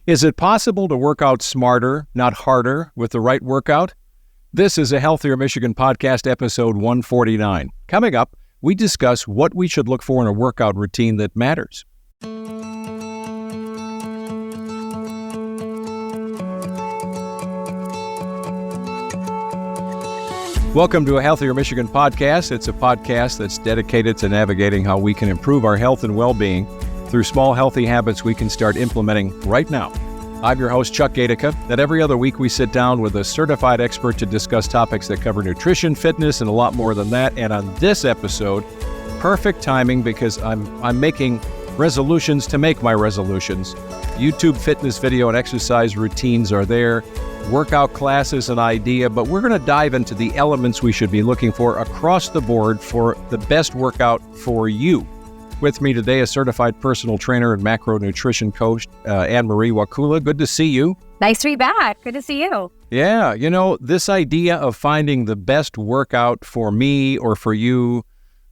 Is it possible to work out smarter, not harder, with the right workout? This is a Healthier Michigan Podcast, episode 149. Coming up, we discuss what we should look for in a workout routine that matters. Welcome to a Healthier Michigan Podcast. It's a podcast that's dedicated to navigating how we can improve our health and well-being through small, healthy habits we can start implementing right now. I'm your host, Chuck Gaidica, and every other week we sit down with a certified expert to discuss topics that cover nutrition, fitness, and a lot more than that. And on this episode, perfect timing because I'm making resolutions to make my resolutions. YouTube fitness video and exercise routines are there. Workout class is an idea, but we're going to dive into the elements we should be looking for across the board for the best workout for you. With me today, a certified personal trainer and macronutrition coach, Ann Marie Wakula. Good to see you. Nice to be back. Good to see you. Yeah, this idea of finding the best workout for me or for you,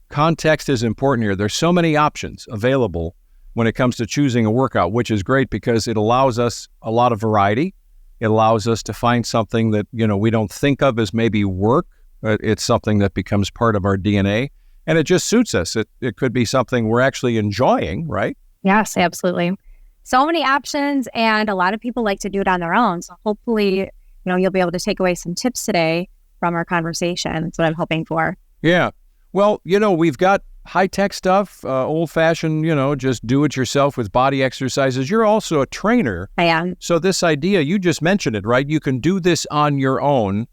context is important here. There's so many options available when it comes to choosing a workout, which is great because it allows us a lot of variety. It allows us to find something that, we don't think of as maybe work, but it's something that becomes part of our DNA. And it just suits us. It could be something we're actually enjoying, right? Yes, absolutely. So many options, and a lot of people like to do it on their own. So hopefully, you'll be able to take away some tips today from our conversation. That's what I'm hoping for. Yeah. Well, we've got high-tech stuff, old-fashioned, just do-it-yourself with body exercises. You're also a trainer. I am. So this idea, you just mentioned it, right? You can do this on your own.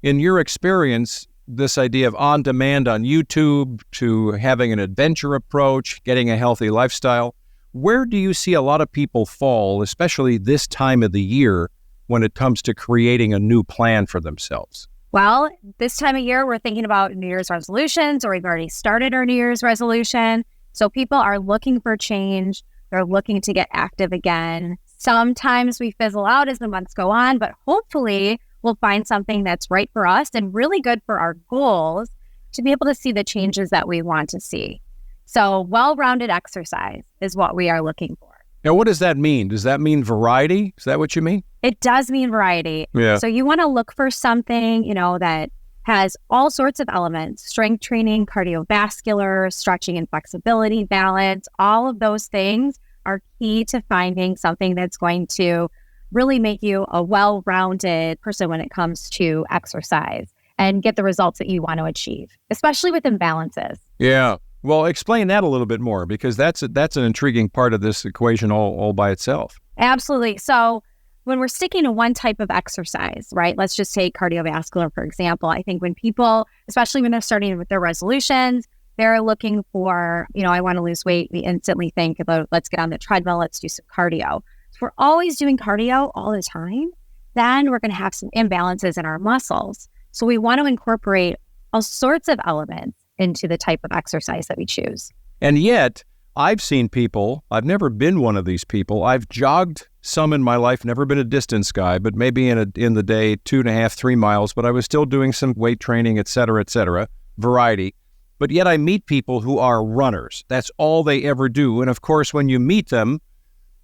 In your experience, this idea of on-demand on YouTube to having an adventure approach, getting a healthy lifestyle, where do you see a lot of people fall, especially this time of the year, when it comes to creating a new plan for themselves? Well, this time of year, we're thinking about New Year's resolutions, or we've already started our New Year's resolution. So people are looking for change. They're looking to get active again. Sometimes we fizzle out as the months go on, but hopefully we'll find something that's right for us and really good for our goals to be able to see the changes that we want to see. So well-rounded exercise is what we are looking for. Now, what does that mean? Does that mean variety? Is that what you mean? It does mean variety. Yeah. So you want to look for something, that has all sorts of elements: strength training, cardiovascular, stretching and flexibility, balance. All of those things are key to finding something that's going to really make you a well-rounded person when it comes to exercise and get the results that you want to achieve, especially with imbalances. Yeah. Well, explain that a little bit more, because that's an intriguing part of this equation all by itself. Absolutely. So when we're sticking to one type of exercise, right? Let's just take cardiovascular, for example. I think when people, especially when they're starting with their resolutions, they're looking for, I want to lose weight. We instantly think about, let's get on the treadmill, let's do some cardio. If we're always doing cardio all the time, then we're going to have some imbalances in our muscles. So we want to incorporate all sorts of elements into the type of exercise that we choose. And yet, I've seen people, I've never been one of these people. I've jogged some in my life, never been a distance guy, but maybe in the day, 2.5, 3 miles, but I was still doing some weight training, et cetera, variety. But yet I meet people who are runners. That's all they ever do. And of course, when you meet them,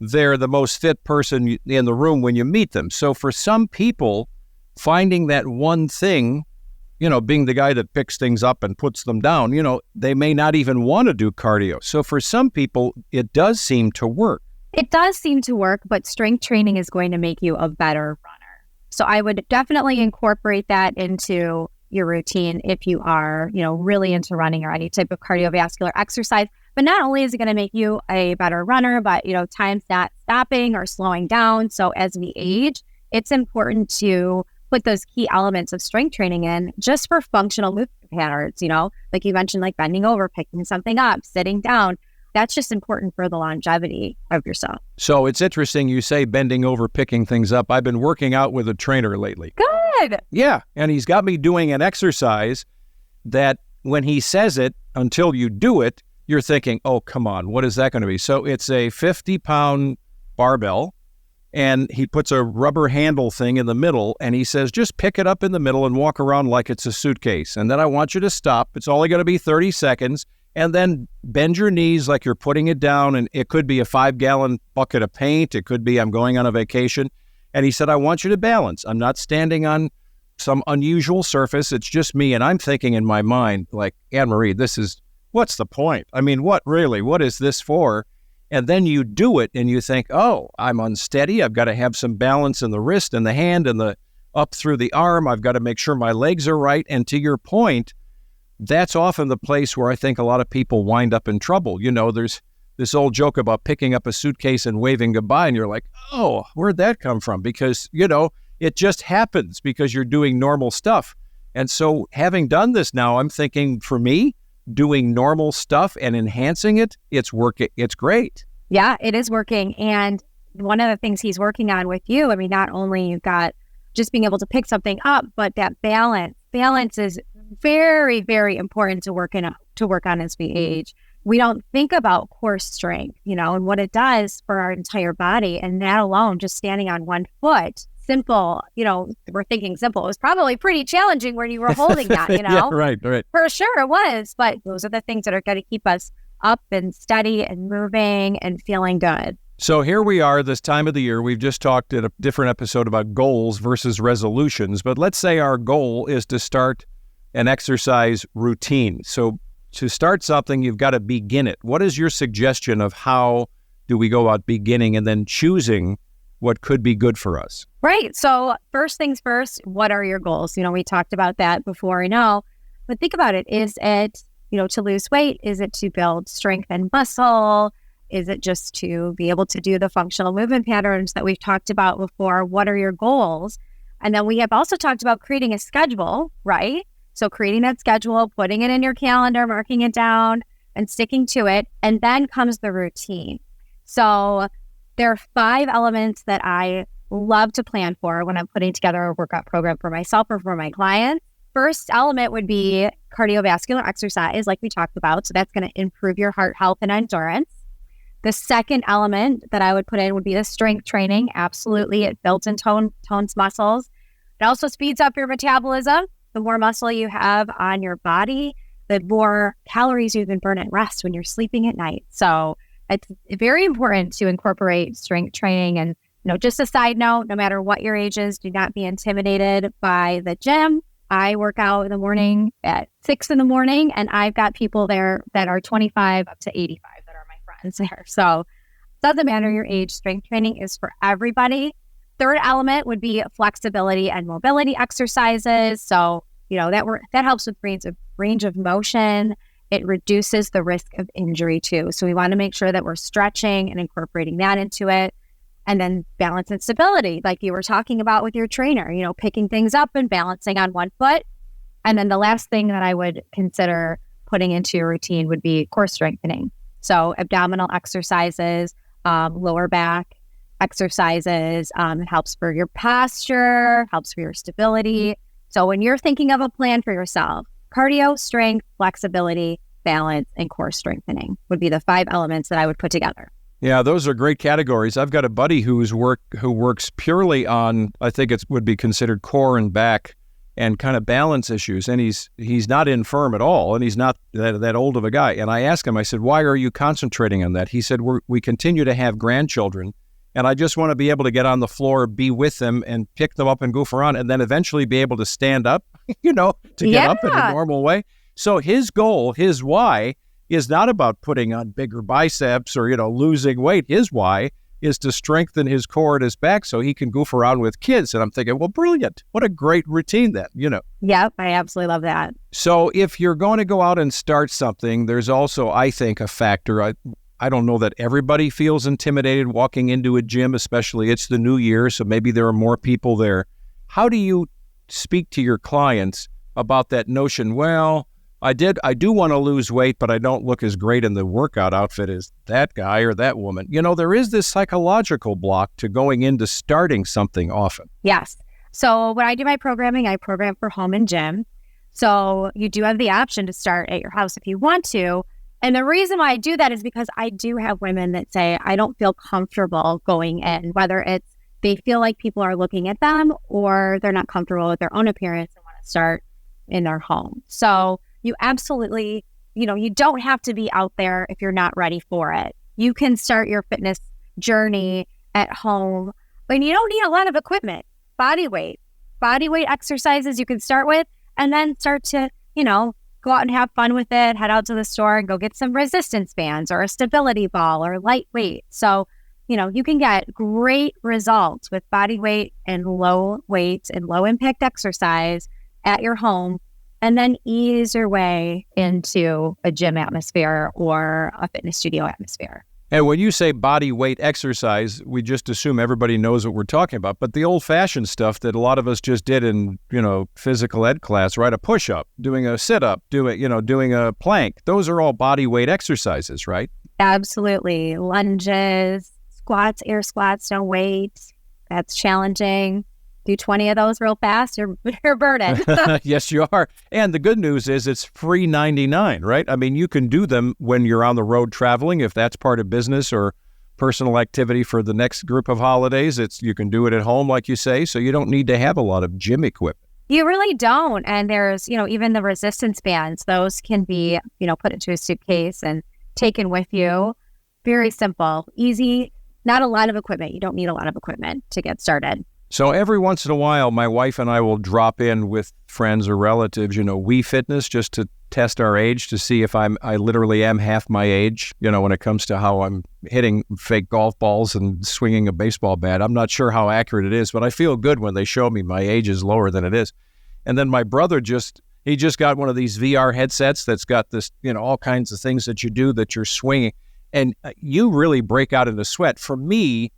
they're the most fit person in the room when you meet them. So for some people, finding that one thing, being the guy that picks things up and puts them down, they may not even want to do cardio. So for some people, it does seem to work. It does seem to work, but strength training is going to make you a better runner. So I would definitely incorporate that into your routine if you are, really into running or any type of cardiovascular exercise. But not only is it going to make you a better runner, but, time's not stopping or slowing down. So as we age, it's important to put those key elements of strength training in just for functional movement patterns, like you mentioned, like bending over, picking something up, sitting down. That's just important for the longevity of yourself. So it's interesting you say bending over, picking things up. I've been working out with a trainer lately. Good. Yeah. And he's got me doing an exercise that when he says it, until you do it, you're thinking, oh, come on, what is that going to be? So it's a 50-pound barbell, and he puts a rubber handle thing in the middle, and he says, just pick it up in the middle and walk around like it's a suitcase. And then I want you to stop. It's only going to be 30 seconds. and then bend your knees like you're putting it down. And it could be a 5-gallon bucket of paint. It could be I'm going on a vacation. And he said, I want you to balance. I'm not standing on some unusual surface. It's just me. And I'm thinking in my mind, like, Ann Marie, what's the point? I mean, what is this for? And then you do it and you think, oh, I'm unsteady. I've got to have some balance in the wrist and the hand and the up through the arm. I've got to make sure my legs are right. And to your point, that's often the place where I think a lot of people wind up in trouble. There's this old joke about picking up a suitcase and waving goodbye. And you're like, oh, where'd that come from? Because, it just happens because you're doing normal stuff. And so having done this now, I'm thinking for me, doing normal stuff and enhancing it, it's working. It's great. Yeah, it is working. And one of the things he's working on with you, I mean, not only you've got just being able to pick something up, but that balance is very, very important to work on as we age. We don't think about core strength, and what it does for our entire body. And that alone, just standing on one foot, simple, we're thinking simple. It was probably pretty challenging when you were holding that, Yeah, right. For sure it was. But those are the things that are going to keep us up and steady and moving and feeling good. So here we are this time of the year. We've just talked in a different episode about goals versus resolutions. But let's say our goal is to start an exercise routine. So to start something, you've got to begin it. What is your suggestion of how do we go about beginning and then choosing what could be good for us? Right. So first things first, what are your goals? We talked about that before, I know. But think about it. Is it, to lose weight? Is it to build strength and muscle? Is it just to be able to do the functional movement patterns that we've talked about before? What are your goals? And then we have also talked about creating a schedule, right? So creating that schedule, putting it in your calendar, marking it down and sticking to it. And then comes the routine. So there are 5 elements that I love to plan for when I'm putting together a workout program for myself or for my clients. First element would be cardiovascular exercise, like we talked about. So that's going to improve your heart health and endurance. The second element that I would put in would be the strength training. Absolutely. It builds and tones muscles. It also speeds up your metabolism. The more muscle you have on your body, the more calories you can burn at rest when you're sleeping at night. So it's very important to incorporate strength training. And, just a side note, no matter what your age is, do not be intimidated by the gym. I work out in the morning at 6 in the morning, and I've got people there that are 25 up to 85 that are my friends there. So it doesn't matter your age. Strength training is for everybody. Third element would be flexibility and mobility exercises. So, that helps with range of motion. It reduces the risk of injury too. So we want to make sure that we're stretching and incorporating that into it. And then balance and stability, like you were talking about with your trainer, picking things up and balancing on one foot. And then the last thing that I would consider putting into your routine would be core strengthening. So abdominal exercises, lower back exercises. It helps for your posture, helps for your stability. So when you're thinking of a plan for yourself, cardio, strength, flexibility, balance, and core strengthening would be the 5 elements that I would put together. Yeah, those are great categories. I've got a buddy who works purely on, I think it would be considered core and back and kind of balance issues. And he's not infirm at all, and he's not that old of a guy. And I asked him, I said, why are you concentrating on that? He said, we continue to have grandchildren, and I just want to be able to get on the floor, be with them, and pick them up and goof around, and then eventually be able to stand up, to get up in a normal way. So his goal, his why, is not about putting on bigger biceps or, losing weight. His why is to strengthen his core and his back so he can goof around with kids. And I'm thinking, well, brilliant. What a great routine then, Yep, I absolutely love that. So if you're going to go out and start something, there's also, I think, a factor. I don't know that everybody feels intimidated walking into a gym, especially it's the new year, so maybe there are more people there. How do you speak to your clients about that notion? Well, I do want to lose weight, but I don't look as great in the workout outfit as that guy or that woman. There is this psychological block to going into starting something often. Yes. So when I do my programming, I program for home and gym. So you do have the option to start at your house if you want to. And the reason why I do that is because I do have women that say, I don't feel comfortable going in, whether it's they feel like people are looking at them or they're not comfortable with their own appearance and want to start in their home. So you absolutely you don't have to be out there if you're not ready for it. You can start your fitness journey at home, but you don't need a lot of equipment. Body weight exercises you can start with, and then start to, go out and have fun with it. Head out to the store and go get some resistance bands or a stability ball or lightweight. So, you can get great results with body weight and low weight and low impact exercise at your home, and then ease your way into a gym atmosphere or a fitness studio atmosphere. And when you say body weight exercise, we just assume everybody knows what we're talking about. But the old-fashioned stuff that a lot of us just did in, physical ed class, right? A push-up, doing a sit-up, doing a plank. Those are all body weight exercises, right? Absolutely. Lunges, squats, air squats, no weight. That's challenging. Do 20 of those real fast, you're burdened. Yes, you are. And the good news is it's free 99, right? I mean, you can do them when you're on the road traveling, if that's part of business or personal activity for the next group of holidays. You can do it at home, like you say, so you don't need to have a lot of gym equipment. You really don't. And there's, even the resistance bands, those can be, put into a suitcase and taken with you. Very simple, easy, not a lot of equipment. You don't need a lot of equipment to get started. So every once in a while, my wife and I will drop in with friends or relatives, Wii Fitness, just to test our age, to see if I literally am half my age, when it comes to how I'm hitting fake golf balls and swinging a baseball bat. I'm not sure how accurate it is, but I feel good when they show me my age is lower than it is. And then my brother just got one of these VR headsets that's got this, all kinds of things that you do that you're swinging. And you really break out into sweat. For me,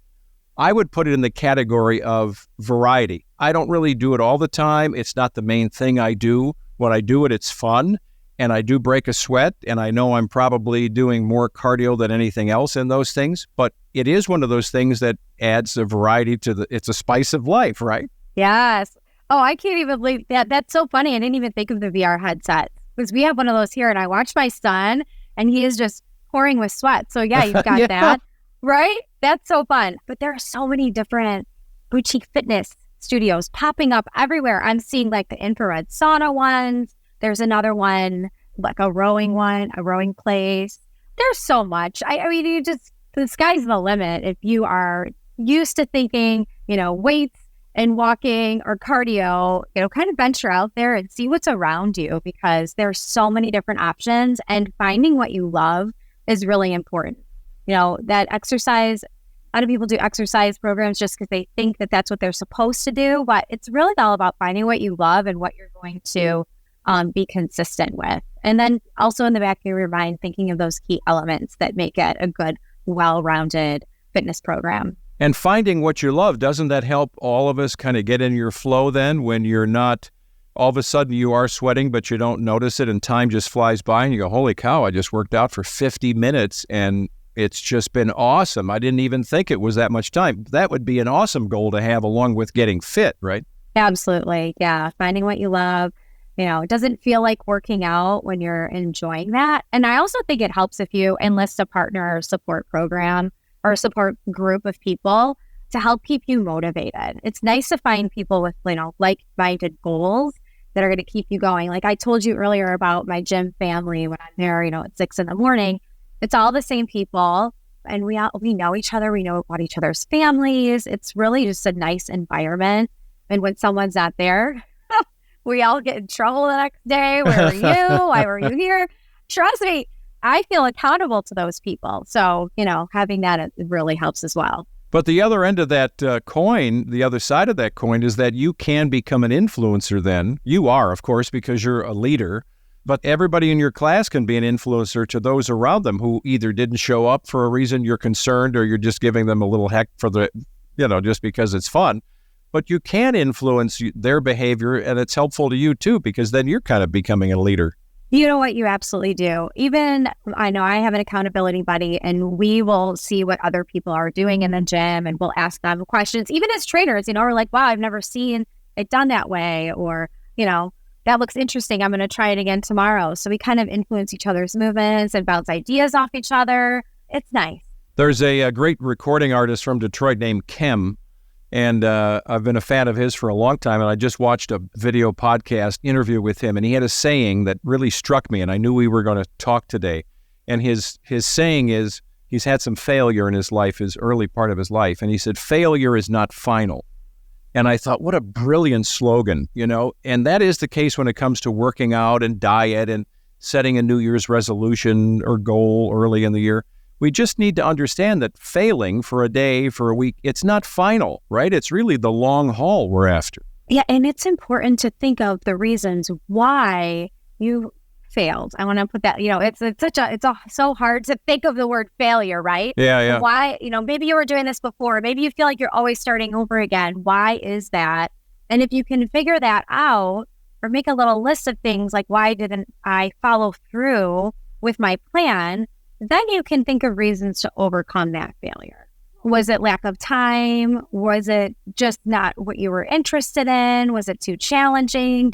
I would put it in the category of variety. I don't really do it all the time. It's not the main thing I do. When I do it, it's fun, and I do break a sweat, and I know I'm probably doing more cardio than anything else in those things, but it is one of those things that adds a variety to it's a spice of life, right? Yes. Oh, I can't even believe that. That's so funny. I didn't even think of the VR headset, because we have one of those here, and I watch my son, and he is just pouring with sweat. So yeah, you've got that. Right? That's so fun. But there are so many different boutique fitness studios popping up everywhere. I'm seeing like the infrared sauna ones. There's another one, like a rowing place. There's so much. I mean, the sky's the limit. If you are used to thinking, weights and walking or cardio, kind of venture out there and see what's around you, because there's so many different options, and finding what you love is really important. That exercise, a lot of people do exercise programs just because they think that that's what they're supposed to do, but it's really all about finding what you love and what you're going to be consistent with. And then also in the back of your mind, thinking of those key elements that make it a good, well-rounded fitness program. And finding what you love, doesn't that help all of us kind of get in your flow then, when you're not, all of a sudden you are sweating, but you don't notice it and time just flies by and you go, holy cow, I just worked out for 50 minutes and it's just been awesome. I didn't even think it was that much time. That would be an awesome goal to have along with getting fit, right? Absolutely. Yeah. Finding what you love. It doesn't feel like working out when you're enjoying that. And I also think it helps if you enlist a partner or support program or a support group of people to help keep you motivated. It's nice to find people with, like-minded goals that are going to keep you going. Like I told you earlier about my gym family when I'm there, at 6 a.m. It's all the same people, and we know each other. We know about each other's families. It's really just a nice environment. And when someone's not there, we all get in trouble the next day. Where were you? Why were you here? Trust me, I feel accountable to those people. So, having that, it really helps as well. But the other end of that coin, the other side of that coin, is that you can become an influencer then. You are, of course, because you're a leader. But everybody in your class can be an influencer to those around them who either didn't show up for a reason you're concerned, or you're just giving them a little heck for just because it's fun. But you can influence their behavior, and it's helpful to you too, because then you're kind of becoming a leader. You know what? You absolutely do. Even I know I have an accountability buddy, and we will see what other people are doing in the gym, and we'll ask them questions. Even as trainers, we're like, wow, I've never seen it done that way, or, that looks interesting. I'm going to try it again tomorrow. So we kind of influence each other's movements and bounce ideas off each other. It's nice. There's a great recording artist from Detroit named Kim, And I've been a fan of his for a long time, and I just watched a video podcast interview with him, and he had a saying that really struck me, and I knew we were going to talk today. And his saying is, he's had some failure in his life, his early part of his life, and he said, failure is not final. And I thought, what a brilliant slogan, and that is the case when it comes to working out and diet and setting a New Year's resolution or goal early in the year. We just need to understand that failing for a day, for a week, it's not final, right? It's really the long haul we're after. Yeah, and it's important to think of the reasons why you failed. I want to put that, it's so hard to think of the word failure, right? Yeah. Why, maybe you were doing this before. Maybe you feel like you're always starting over again. Why is that? And if you can figure that out or make a little list of things like, why didn't I follow through with my plan? Then you can think of reasons to overcome that failure. Was it lack of time? Was it just not what you were interested in? Was it too challenging?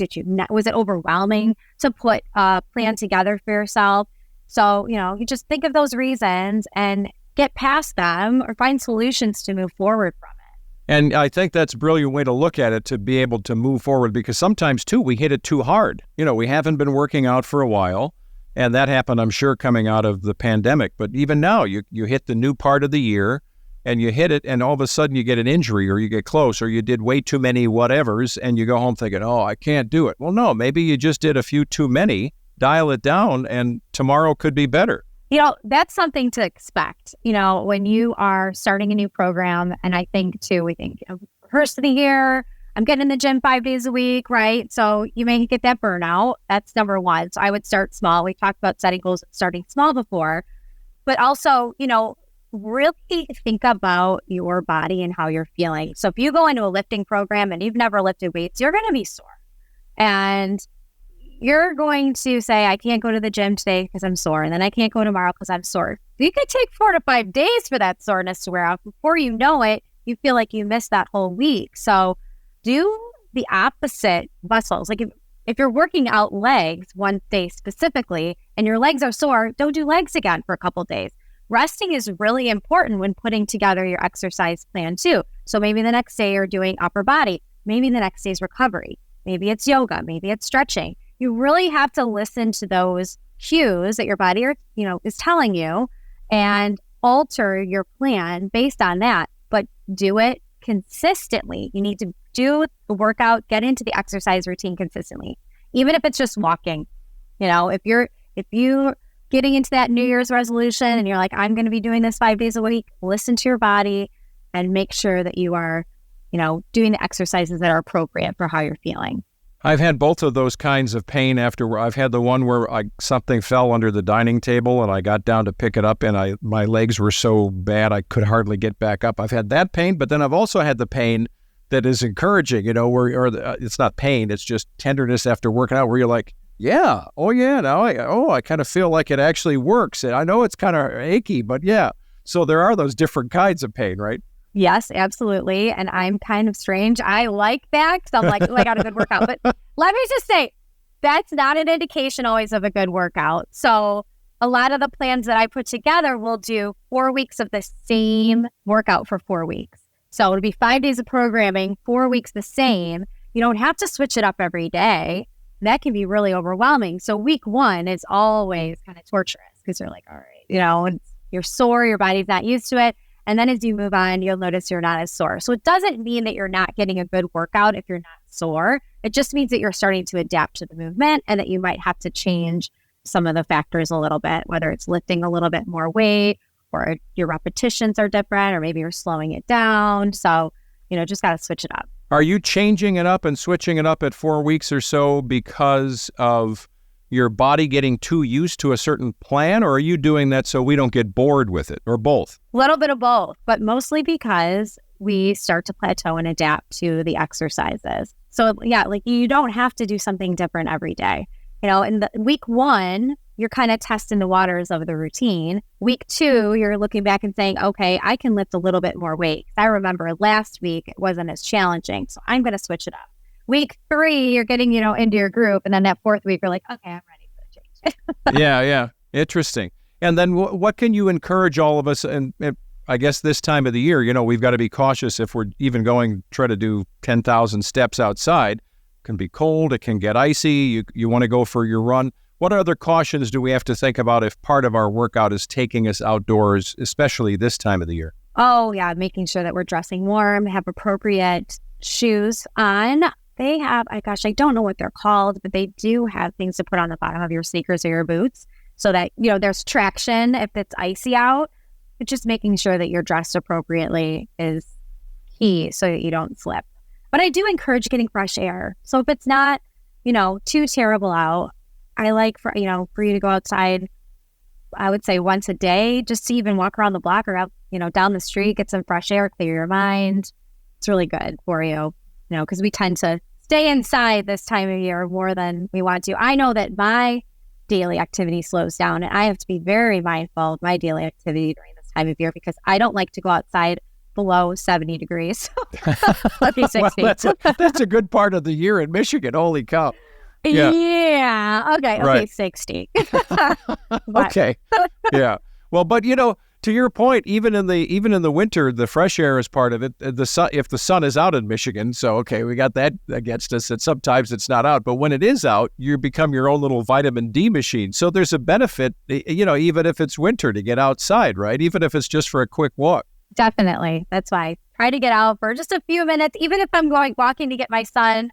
Was it overwhelming to put a plan together for yourself? So, you just think of those reasons and get past them or find solutions to move forward from it. And I think that's a brilliant way to look at it, to be able to move forward, because sometimes too, we hit it too hard. We haven't been working out for a while. And that happened, I'm sure, coming out of the pandemic. But even now, you hit the new part of the year and you hit it, and all of a sudden you get an injury or you get close or you did way too many whatevers and you go home thinking, oh, I can't do it. Well, no, maybe you just did a few too many, dial it down, and tomorrow could be better. That's something to expect, when you are starting a new program. And I think, too, we think, first of the year, I'm getting in the gym 5 days a week, right? So you may get that burnout. That's number one. So I would start small. We talked about setting goals and starting small before, but also, really think about your body and how you're feeling. So if you go into a lifting program and you've never lifted weights, you're going to be sore. And you're going to say, I can't go to the gym today because I'm sore. And then I can't go tomorrow because I'm sore. You could take 4 to 5 days for that soreness to wear off. Before you know it, you feel like you missed that whole week. So do the opposite muscles. Like if you're working out legs one day specifically and your legs are sore, don't do legs again for a couple of days. Resting is really important when putting together your exercise plan too. So maybe the next day you're doing upper body. Maybe the next day's recovery. Maybe it's yoga. Maybe it's stretching. You really have to listen to those cues that your body is telling you and alter your plan based on that. But do it consistently. You need to do the workout, get into the exercise routine consistently, even if it's just walking. If you're getting into that New Year's resolution and you're like, I'm going to be doing this 5 days a week, listen to your body and make sure that you are, doing the exercises that are appropriate for how you're feeling. I've had both of those kinds of pain after. I've had the one where something fell under the dining table and I got down to pick it up and my legs were so bad I could hardly get back up. I've had that pain, but then I've also had the pain that is encouraging, it's not pain, it's just tenderness after working out where you're like, yeah, now I kind of feel like it actually works. And I know it's kind of achy, but yeah. So there are those different kinds of pain, right? Yes, absolutely. And I'm kind of strange. I like that because I'm like, oh, I got a good workout. But let me just say, that's not an indication always of a good workout. So a lot of the plans that I put together will do 4 weeks of the same workout for 4 weeks. So it'll be 5 days of programming, 4 weeks the same. You don't have to switch it up every day. That can be really overwhelming. So week 1 is always kind of torturous because you're like, all right, you're sore, your body's not used to it. And then as you move on, you'll notice you're not as sore. So it doesn't mean that you're not getting a good workout if you're not sore. It just means that you're starting to adapt to the movement and that you might have to change some of the factors a little bit, whether it's lifting a little bit more weight or your repetitions are different, or maybe you're slowing it down. So, just got to switch it up. Are you changing it up and switching it up at 4 weeks or so because of your body getting too used to a certain plan, or are you doing that so we don't get bored with it, or both? A little bit of both, but mostly because we start to plateau and adapt to the exercises. So yeah, like you don't have to do something different every day. In the week 1, you're kind of testing the waters of the routine. Week 2, you're looking back and saying, okay, I can lift a little bit more weight. I remember last week it wasn't as challenging, so I'm going to switch it up. Week 3, you're getting, into your group. And then that 4th week, you're like, okay, I'm ready for a change. Yeah. Interesting. And then what can you encourage all of us, and I guess this time of the year, we've got to be cautious if we're even try to do 10,000 steps outside. It can be cold. It can get icy. You want to go for your run. What other cautions do we have to think about if part of our workout is taking us outdoors, especially this time of the year? Oh, yeah. Making sure that we're dressing warm, have appropriate shoes on. They have, I don't know what they're called, but they do have things to put on the bottom of your sneakers or your boots so that, there's traction if it's icy out. But just making sure that you're dressed appropriately is key so that you don't slip. But I do encourage getting fresh air. So if it's not, too terrible out, I like for you to go outside, I would say once a day, just to even walk around the block or out, down the street, get some fresh air, clear your mind. It's really good for you, because we tend to stay inside this time of year more than we want to. I know that my daily activity slows down, and I have to be very mindful of my daily activity during this time of year because I don't like to go outside below 70 degrees. Let me 60. Well, that's a good part of the year in Michigan. Holy cow. Yeah. Okay. Right. 60. Okay. Yeah. Well, but to your point, even in the winter, the fresh air is part of it. The sun, if the sun is out in Michigan, so okay, we got that against us. And sometimes it's not out, but when it is out, you become your own little vitamin D machine. So there's a benefit, even if it's winter, to get outside, right? Even if it's just for a quick walk. Definitely. That's why I try to get out for just a few minutes, even if I'm walking to get my son,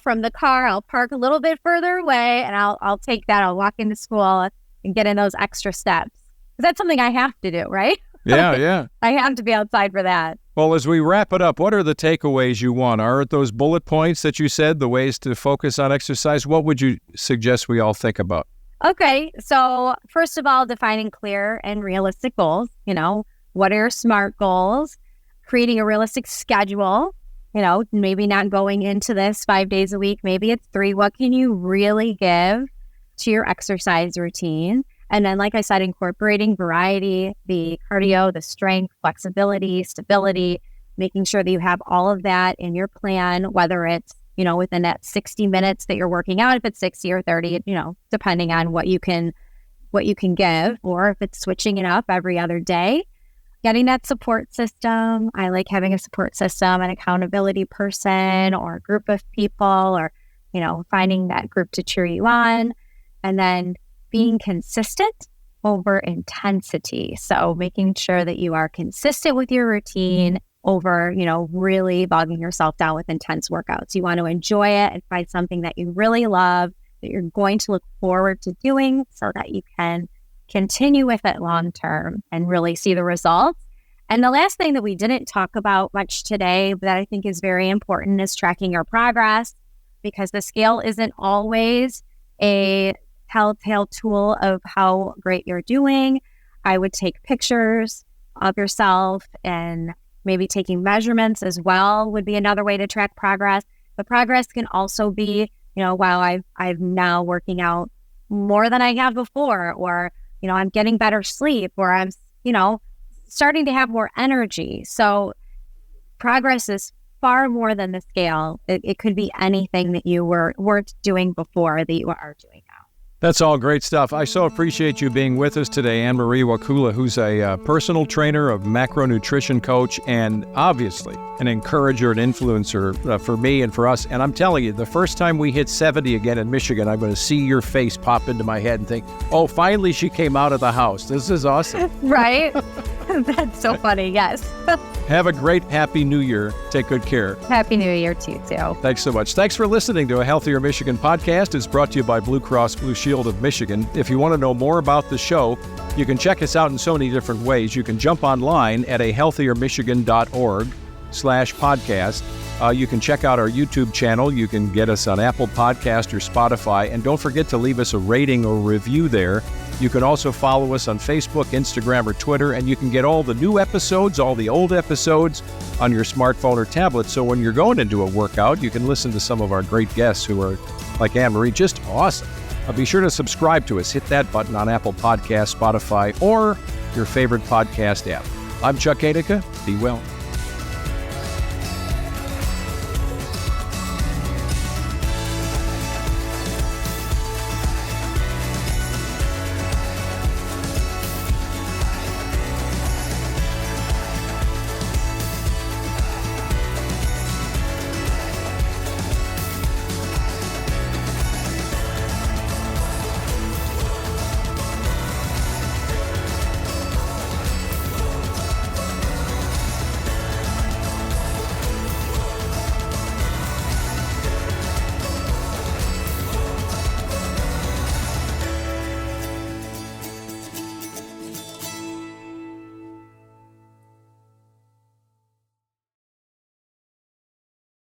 from the car. I'll park a little bit further away, and I'll take that. I'll walk into school and get in those extra steps. Because that's something I have to do, right? Yeah. I have to be outside for that. Well, as we wrap it up, what are the takeaways you want? Are it those bullet points that you said, the ways to focus on exercise? What would you suggest we all think about? Okay. So first of all, defining clear and realistic goals. What are your SMART goals? Creating a realistic schedule. Maybe not going into this 5 days a week. Maybe it's 3. What can you really give to your exercise routine? And then, like I said, incorporating variety, the cardio, the strength, flexibility, stability, making sure that you have all of that in your plan, whether it's, within that 60 minutes that you're working out, if it's 60 or 30, depending on what you can give, or if it's switching it up every other day. Getting that support system. I like having a support system, an accountability person or a group of people, or, finding that group to cheer you on. And then being consistent over intensity. So making sure that you are consistent with your routine over, really bogging yourself down with intense workouts. You want to enjoy it and find something that you really love, that you're going to look forward to doing so that you can continue with it long term and really see the results. And the last thing that we didn't talk about much today, but that I think is very important, is tracking your progress, because the scale isn't always a telltale tool of how great you're doing. I would take pictures of yourself, and maybe taking measurements as well would be another way to track progress. But progress can also be, while I'm now working out more than I have before, or I'm getting better sleep, or I'm, starting to have more energy. So progress is far more than the scale. It could be anything that you weren't doing before that you are doing now. That's all great stuff. I so appreciate you being with us today, Ann Marie Wakula, who's a personal trainer, a macronutrition coach, and obviously an encourager and influencer for me and for us. And I'm telling you, the first time we hit 70 again in Michigan, I'm going to see your face pop into my head and think, oh, finally she came out of the house. This is awesome. Right? That's so funny. Yes. Have a great, happy New Year. Take good care. Happy New Year to you, too. Thanks so much. Thanks for listening to A Healthier Michigan podcast. It's brought to you by Blue Cross Blue Shield of Michigan. If you want to know more about the show, you can check us out in so many different ways. You can jump online at ahealthiermichigan.org/podcast. You can check out our YouTube channel. You can get us on Apple Podcast or Spotify. And don't forget to leave us a rating or review there. You can also follow us on Facebook, Instagram, or Twitter, and you can get all the new episodes, all the old episodes on your smartphone or tablet. So when you're going into a workout, you can listen to some of our great guests who are, like Ann Marie, just awesome. Be sure to subscribe to us. Hit that button on Apple Podcasts, Spotify, or your favorite podcast app. I'm Chuck Gaidica. Be well.